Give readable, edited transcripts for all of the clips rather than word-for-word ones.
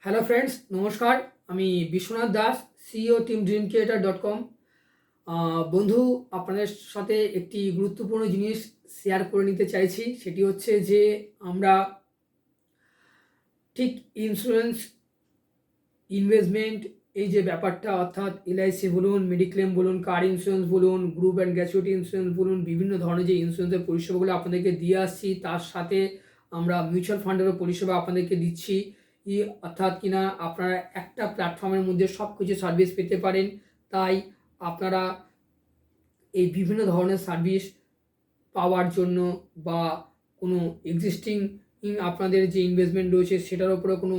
Hello friends, নমস্কার। আমি Biswanath Das, CEO team dream creator dot com. বন্ধু, আপনাদের সাথে একটি গুরুত্বপূর্ণ জিনিস শেয়ার করে নিতে চাইছি। সেটি হচ্ছে যে আমরা ঠিক ইন্স্যুরেন্স, ইনভেস্টমেন্ট, এই যে ব্যাপারটা, অর্থাৎ এলআইসি বলুন, মেডিক্লেম বলুন, কার ইন্স্যুরেন্স বলুন, গ্রুপ অ্যান্ড গ্র্যাচুইটি ইন্স্যুরেন্স বলুন, বিভিন্ন ধরনের যে ইন্স্যুরেন্সের পরিষেবাগুলো আপনাদেরকে দিয়ে আসছি, তার সাথে আমরা মিউচুয়াল ফান্ডেরও পরিষেবা আপনাদেরকে দিচ্ছি। অর্থাৎ কিনা আপনারা একটা প্ল্যাটফর্মের মধ্যে সব কিছু সার্ভিস পেতে পারেন। তাই আপনারা এই বিভিন্ন ধরনের সার্ভিস পাওয়ার জন্য বা কোনো এক্সিস্টিং আপনাদের যে ইনভেস্টমেন্ট রয়েছে সেটার উপরে কোনো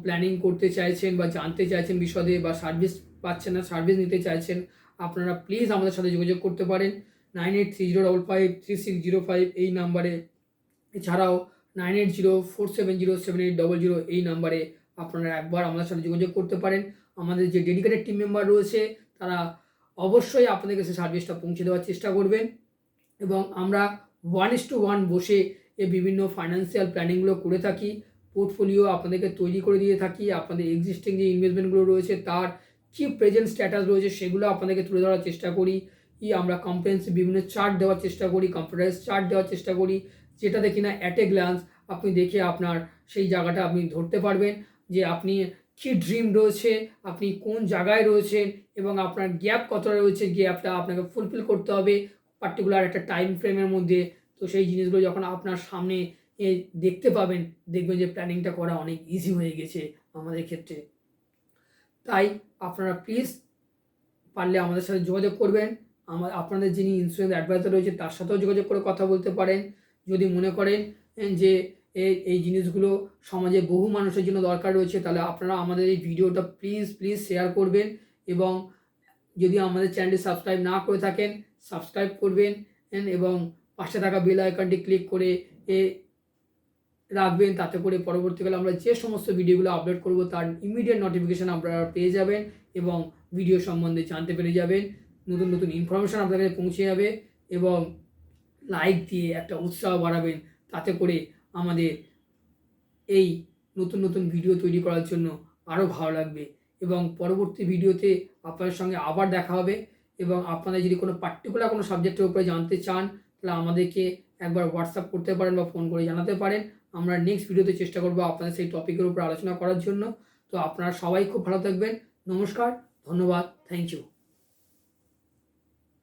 প্ল্যানিং করতে চাইছেন বা জানতে চাইছেন বিশদে, বা সার্ভিস পাচ্ছেন না, সার্ভিস নিতে চাইছেন, আপনারা প্লিজ আমাদের সাথে যোগাযোগ করতে পারেন 9830553605 এই নাম্বারে। এছাড়াও 9804707800 এই নাম্বারে আপনারা একবার আমাদের সাথে যোগাযোগ করতে পারেন। আমাদের যে ডেডিকেটেড টিম মেম্বার রয়েছে তারা অবশ্যই আপনাদের কাছে সার্ভিসটা পৌঁছে দেওয়ার চেষ্টা করবেন, এবং আমরা 1:1 বসে এই বিভিন্ন ফাইন্যান্সিয়াল প্ল্যানিংগুলো করে থাকি। পোর্টফোলিও আপনাদেরকে তৈরি করে দিয়ে থাকি। আপনাদের এক্সিস্টিং যে ইনভেস্টমেন্টগুলো রয়েছে তার কি প্রেজেন্ট স্ট্যাটাস রয়েছে সেগুলো আপনাদেরকে তুলে ধরার চেষ্টা করি। আমরা কম্প্রিহেনসিভ বিভিন্ন চার্ট দেওয়ার চেষ্টা করি, কম্পিউটারাইজ চার্ট দেওয়ার চেষ্টা করি, যেটাতে কিনা অ্যাট এ গ্ল্যান্স আপনি দেখে আপনার সেই জায়গাটা আপনি ধরতে পারবেন যে আপনি কী ড্রিম রয়েছে, আপনি কোন জায়গায় রয়েছেন, এবং আপনার গ্যাপ কতটা রয়েছে, গ্যাপটা আপনাকে ফুলফিল করতে হবে পার্টিকুলার একটা টাইম ফ্রেমের মধ্যে। তো সেই জিনিসগুলো যখন আপনার সামনে দেখতে পাবেন, দেখবেন যে প্ল্যানিংটা করা অনেক ইজি হয়ে গেছে আমাদের ক্ষেত্রে। তাই আপনারা প্লিজ পারলে আমাদের সাথে যোগাযোগ করবেন। আপনাদের যিনি ইন্স্যুরেন্স অ্যাডভাইজার রয়েছে তার সাথেও যোগাযোগ করে কথা বলতে পারেন। যদি মনে করেন যে এই জিনিসগুলো সমাজে বহু মানুষের জন্য দরকার রয়েছে, তাহলে আপনারা আমাদের এই ভিডিওটা প্লিজ শেয়ার করবেন, এবং যদি আমাদের চ্যানেলটি সাবস্ক্রাইব না করে থাকেন সাবস্ক্রাইব করবেন, এবং পাশে থাকা বেল আইকনটি ক্লিক করে রাখবেন। তাতে করে পরবর্তীকালে আমরা যে সমস্ত ভিডিওগুলো আপলোড করব তার ইমিডিয়েট নোটিফিকেশান আপনারা পেয়ে যাবেন, এবং ভিডিও সম্বন্ধে জানতে পেরে যাবেন। নতুন নতুন ইনফরমেশান আপনাদের পৌঁছে যাবে, এবং লাইক দিয়ে একটা উৎসাহ বাড়াবেন। তাতে করে আমাদের এই নতুন নতুন ভিডিও তৈরি করার জন্য আরও ভালো লাগবে, এবং পরবর্তী ভিডিওতে আপনাদের সঙ্গে আবার দেখা হবে। এবং আপনারা যদি কোনো পার্টিকুলার কোনো সাবজেক্টের উপরে জানতে চান তাহলে আমাদেরকে একবার হোয়াটসঅ্যাপ করতে পারেন বা ফোন করে জানাতে পারেন। আমরা নেক্সট ভিডিওতে চেষ্টা করবো আপনাদের সেই টপিকের উপর আলোচনা করার জন্য। তো আপনারা সবাই খুব ভালো থাকবেন। নমস্কার, ধন্যবাদ, থ্যাংক ইউ।